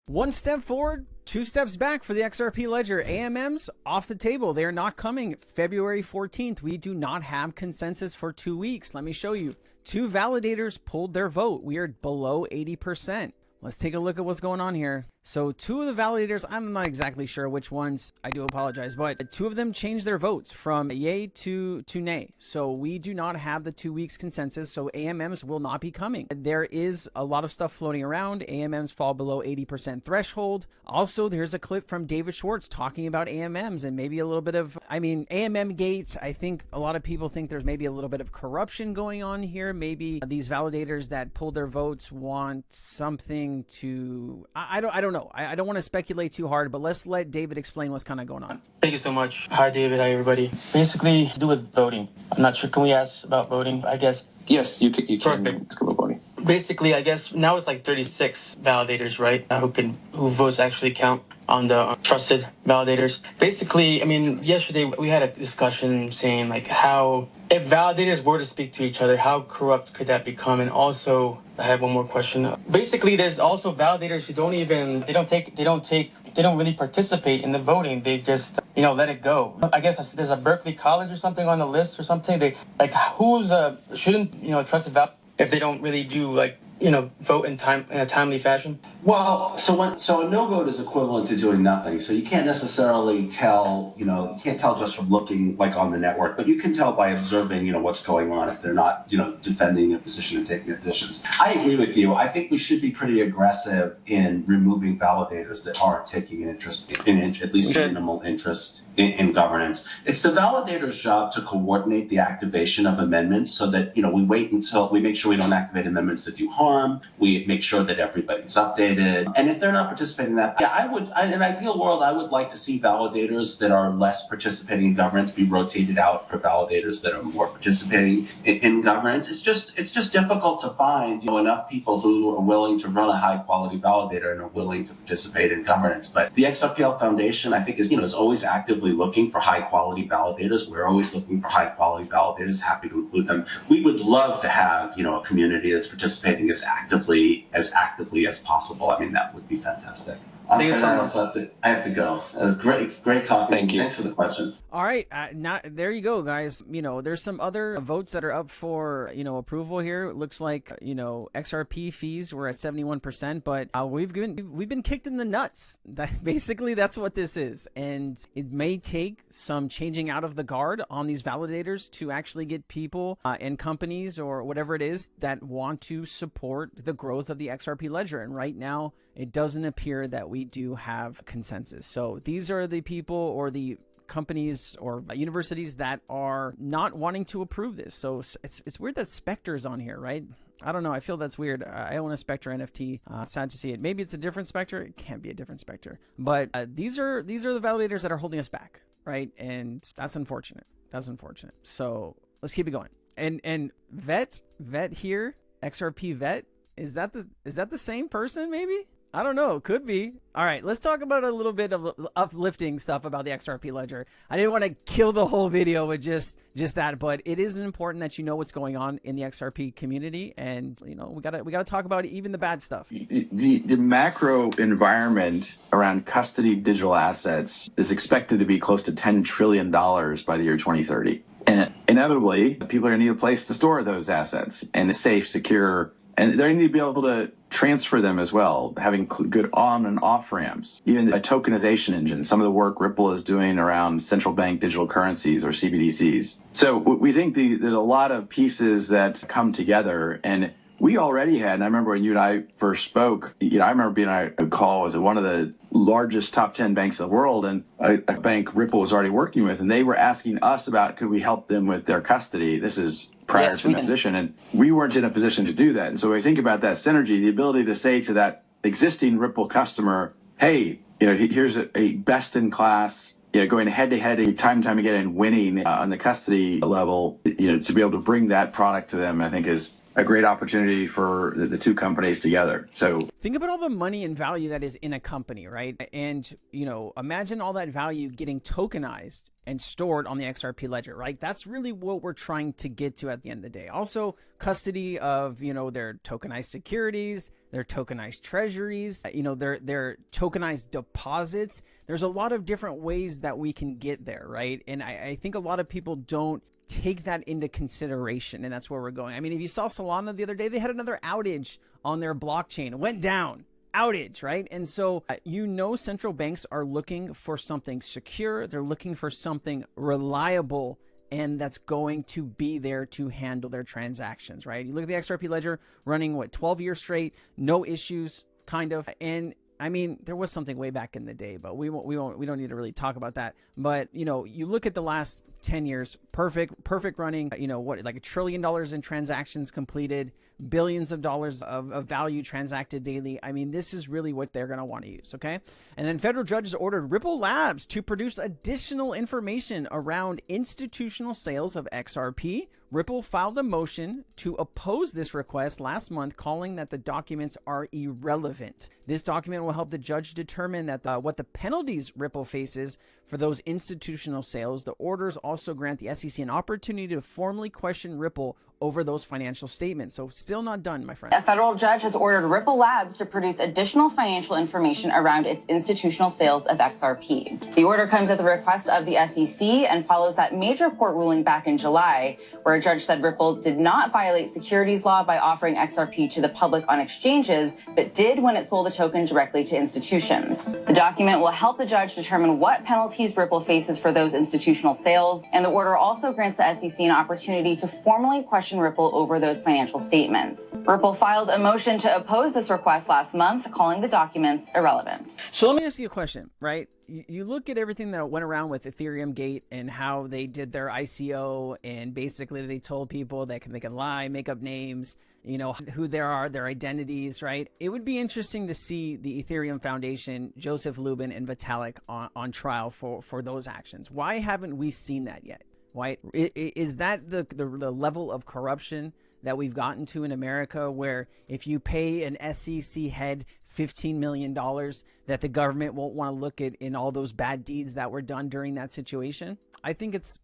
One step forward, two steps back for the XRP Ledger. AMMs off the table. They are not coming February 14th. We do not have consensus for 2 weeks. Let me show you. Two validators pulled their vote. We are below 80%. Let's take a look at what's going on here. So two of the validators, I'm not exactly sure which ones, I do apologize, but two of them changed their votes from yay to nay. So we do not have the 2 weeks consensus, so AMMs will not be coming. There is a lot of stuff floating around. AMMs fall below 80% threshold. Also, there's a clip from David Schwartz talking about AMMs and maybe a little bit of, AMM gate. I think a lot of people think there's maybe a little bit of corruption going on here. Maybe these validators that pulled their votes want something to, I don't know. I don't want to speculate too hard, but let's let David explain what's kind of going on. Thank you so much. Hi, David. Hi, everybody. Basically, to do with voting. I'm not sure. Can we ask about voting? I guess. Yes, you can. Perfect. Ask about voting. Basically, I guess now it's like 36 validators, right? Who votes actually count on the trusted validators. Basically, yesterday we had a discussion saying like how if validators were to speak to each other, how corrupt could that become? And also, I have one more question. Basically, there's also validators who they don't really participate in the voting. They just, let it go. I guess there's a Berkeley College or something on the list or something. They shouldn't, trusted validators if they don't really do vote in a timely fashion? Well, so a no vote is equivalent to doing nothing. So you can't necessarily tell, you can't tell just from looking like on the network, but you can tell by observing, what's going on if they're not, defending their position and taking their positions. I agree with you. I think we should be pretty aggressive in removing validators that aren't taking an interest in at least minimal interest in governance. It's the validator's job to coordinate the activation of amendments so that, we wait until we make sure we don't activate amendments that do harm. We make sure that everybody's updated. And if they're not participating in that, in an ideal world, I would like to see validators that are less participating in governance be rotated out for validators that are more participating in governance. It's just difficult to find, enough people who are willing to run a high quality validator and are willing to participate in governance. But the XRPL Foundation, I think, is always actively looking for high quality validators. We're always looking for high quality validators, happy to include them. We would love to have, a community that's participating as actively as possible. That would be fantastic. I have to go. It was great talking. Thank you. Thanks for the question. All right, there you go, guys. There's some other votes that are up for approval here. It looks like XRP fees were at 71%, but we've been kicked in the nuts. That's what this is, and it may take some changing out of the guard on these validators to actually get people and companies or whatever it is that want to support the growth of the XRP Ledger. And right now, it doesn't appear that we do have consensus. So these are the people or the companies or universities that are not wanting to approve this. So it's weird that Spectre's on here, right? I don't know. I feel that's weird. I own a Spectre NFT. Sad to see it. Maybe it's a different Spectre. It can't be a different Spectre. But these are the validators that are holding us back, right? And that's unfortunate. That's unfortunate. So let's keep it going. And vet here, XRP vet, is that the same person? Maybe. I don't know. Could be. All right, let's talk about a little bit of uplifting stuff about the XRP Ledger. I didn't want to kill the whole video with just that, but it is important that you know what's going on in the XRP community, and we gotta talk about even the bad stuff. The macro environment around custody digital assets is expected to be close to $10 trillion by the year 2030, and inevitably, people are going to need a place to store those assets, and it's safe, secure. And they need to be able to transfer them as well, having good on and off ramps, even a tokenization engine, some of the work Ripple is doing around central bank digital currencies or CBDCs. So we think there's a lot of pieces that come together, and we already had, and I remember when you and I first spoke, I remember being on a call with one of the largest top 10 banks in the world, and a bank Ripple was already working with, and they were asking us about could we help them with their custody. This is prior to that position, and we weren't in a position to do that. And so when we think about that synergy, the ability to say to that existing Ripple customer, hey, here's a best in class, going head to head time and time again and winning on the custody level, to be able to bring that product to them, I think is a great opportunity for the two companies together. So think about all the money and value that is in a company, right? And, imagine all that value getting tokenized and stored on the XRP ledger, right? That's really what we're trying to get to at the end of the day. Also, custody of, their tokenized securities, their tokenized treasuries, their tokenized deposits. There's a lot of different ways that we can get there, right? And I think a lot of people don't take that into consideration, and that's where we're going. I mean, if you saw Solana the other day, they had another outage on their blockchain. It went down. Outage, right? And so, central banks are looking for something secure. They're looking for something reliable, and that's going to be there to handle their transactions, right? You look at the XRP Ledger running, 12 years straight, no issues, kind of. And I mean, there was something way back in the day, but we don't need to really talk about that. But, you look at the last 10 years, perfect running, like $1 trillion in transactions completed, billions of dollars of value transacted daily. I mean, this is really what they're going to want to use. Okay. And then federal judges ordered Ripple Labs to produce additional information around institutional sales of XRP. Ripple filed a motion to oppose this request last month, calling that the documents are irrelevant. This document will help the judge determine that what the penalties Ripple faces for those institutional sales. The orders also grant the SEC an opportunity to formally question Ripple over those financial statements. So still not done, my friend. A federal judge has ordered Ripple Labs to produce additional financial information around its institutional sales of XRP. The order comes at the request of the SEC and follows that major court ruling back in July, where a judge said Ripple did not violate securities law by offering XRP to the public on exchanges, but did when it sold the token directly to institutions. The document will help the judge determine what penalties Ripple faces for those institutional sales, and the order also grants the SEC an opportunity to formally question Ripple over those financial statements. Ripple filed a motion to oppose this request last month, calling the documents irrelevant. So let me ask you a question, right? You look at everything that went around with Ethereum Gate and how they did their ICO, and basically they told people that they can lie, make up names, who they are, their identities, right? It would be interesting to see the Ethereum Foundation, Joseph Lubin and Vitalik on trial for those actions. Why haven't we seen that yet? Why is that the level of corruption that we've gotten to in America, where if you pay an SEC head $15 million, that the government won't want to look at in all those bad deeds that were done during that situation? I think it's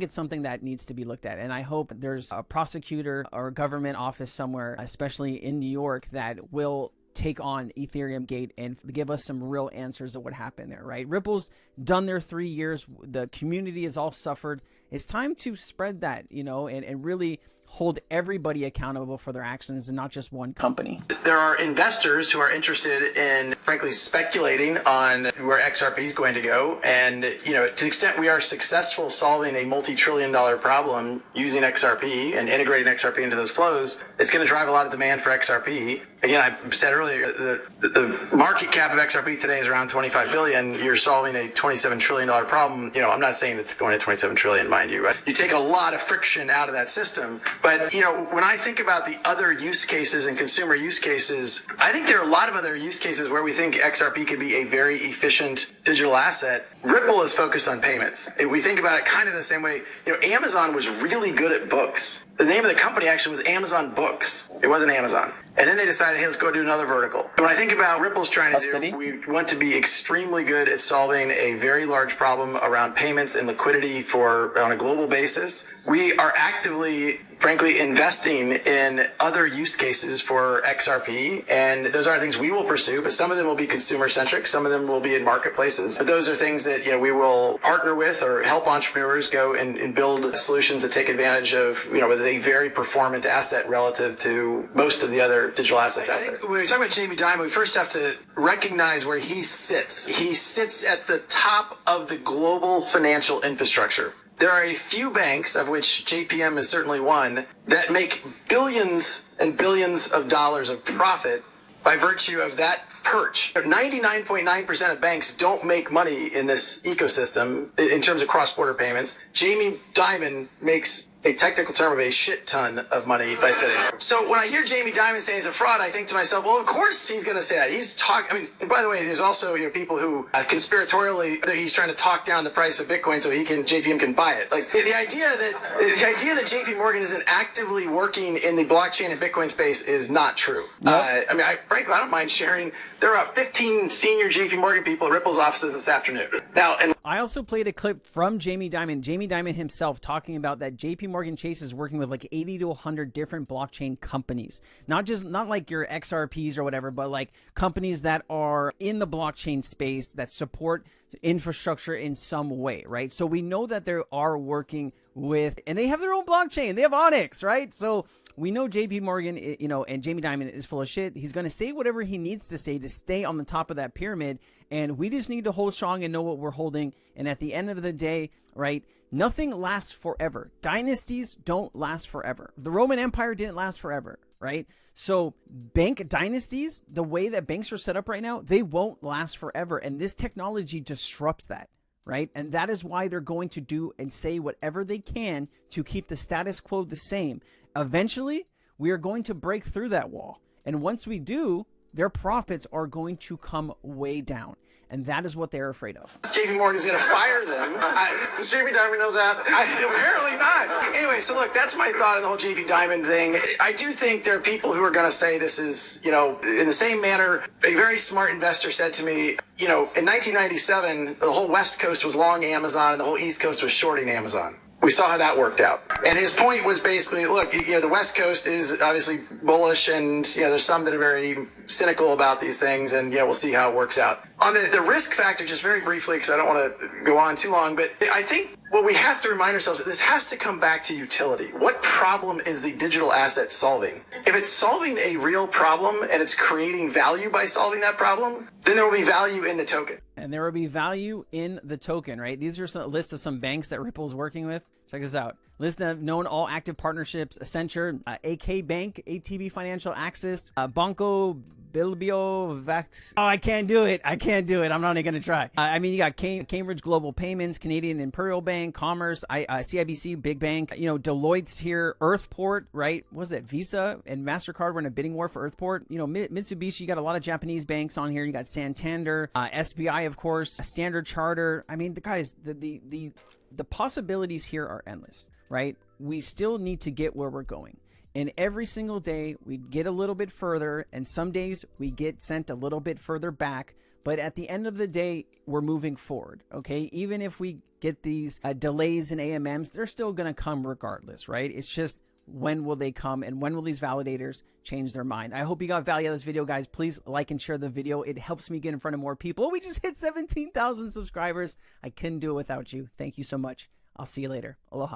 something that needs to be looked at, and I hope there's a prosecutor or a government office somewhere, especially in New York, that will take on Ethereum Gate and give us some real answers of what happened there, right? Ripple's done their 3 years. The community has all suffered. It's time to spread that, and really hold everybody accountable for their actions and not just one company. There are investors who are interested in, frankly, speculating on where XRP is going to go. And, to the extent we are successful solving a multi-trillion-dollar problem using XRP and integrating XRP into those flows, it's going to drive a lot of demand for XRP. Again, I said earlier, the market cap of XRP today is around 25 billion. You're solving a $27 trillion problem. I'm not saying it's going to 27 trillion, mind you, right? You take a lot of friction out of that system. But, when I think about the other use cases and consumer use cases, I think there are a lot of other use cases where we think XRP could be a very efficient digital asset. Ripple is focused on payments. If we think about it kind of the same way, Amazon was really good at books. The name of the company actually was Amazon Books. It wasn't Amazon. And then they decided, hey, let's go do another vertical. When I think about Ripple's trying to do, we want to be extremely good at solving a very large problem around payments and liquidity on a global basis. We are actively, frankly, investing in other use cases for XRP. And those aren't things we will pursue, but some of them will be consumer-centric. Some of them will be in marketplaces. But those are things that, we will partner with or help entrepreneurs go and build solutions that take advantage of, with a very performant asset relative to most of the other digital assets out there. I think when we talk about Jamie Dimon, we first have to recognize where he sits. He sits at the top of the global financial infrastructure. There are a few banks, of which JPM is certainly one, that make billions and billions of dollars of profit by virtue of that perch. 99.9% of banks don't make money in this ecosystem in terms of cross-border payments. Jamie Dimon makes a technical term of a shit ton of money by sitting. So when I hear Jamie Dimon saying he's a fraud, I think to myself, well, of course he's going to say that. He's talking. I mean, and by the way, there's also people who conspiratorially he's trying to talk down the price of Bitcoin so JPM can buy it. Like the idea that JP Morgan isn't actively working in the blockchain and Bitcoin space is not true. Yep. I mean, frankly, I don't mind sharing. There are 15 senior JP Morgan people at Ripple's offices this afternoon. Now, and I also played a clip from Jamie Dimon. Jamie Dimon himself talking about that JP Morgan Chase is working with like 80 to 100 different blockchain companies. Not like your XRPs or whatever, but like companies that are in the blockchain space that support infrastructure in some way, right? So we know that they are working with, and they have their own blockchain. They have Onyx, right? So we know JP Morgan, and Jamie Dimon is full of shit. He's going to say whatever he needs to say to stay on the top of that pyramid. And we just need to hold strong and know what we're holding. And at the end of the day, right, nothing lasts forever. Dynasties don't last forever. The Roman Empire didn't last forever, right? So bank dynasties, the way that banks are set up right now, they won't last forever. And this technology disrupts that, right? And that is why they're going to do and say whatever they can to keep the status quo the same. Eventually, we are going to break through that wall. And once we do, their profits are going to come way down. And that is what they're afraid of. JP Morgan's going to fire them. Does JP Dimon know that? Apparently not. Anyway, so look, that's my thought on the whole JP Dimon thing. I do think there are people who are going to say this is, in the same manner, a very smart investor said to me, in 1997, the whole West Coast was long Amazon and the whole East Coast was shorting Amazon. We saw how that worked out. And his point was basically, look, the West Coast is obviously bullish and, there's some that are very cynical about these things and, we'll see how it works out. On the risk factor, just very briefly, because I don't want to go on too long, but I think what we have to remind ourselves is this has to come back to utility. What problem is the digital asset solving? If it's solving a real problem and it's creating value by solving that problem, then there will be value in the token. And there will be value in the token, right? These are some lists of some banks that Ripple's working with. Check this out. List of known all active partnerships: Accenture, AK Bank, ATB Financial Access, Banco Bilbao Vax. Oh, I can't do it. I'm not even going to try. You got Cambridge Global Payments, Canadian Imperial Bank, Commerce, CIBC, Big Bank, Deloitte's here, Earthport, right? What was it? Visa and MasterCard were in a bidding war for Earthport. Mitsubishi, you got a lot of Japanese banks on here. You got Santander, SBI, of course, Standard Charter. The possibilities here are endless, right? We still need to get where we're going. And every single day we get a little bit further, and some days we get sent a little bit further back. But at the end of the day, we're moving forward, okay? Even if we get these delays in AMMs, they're still going to come regardless, right? It's just, when will they come, and when will these validators change their mind? I hope you got value out of this video, guys. Please like and share the video. It helps me get in front of more people. We just hit 17,000 subscribers. I couldn't do it without you. Thank you so much. I'll see you later. Aloha.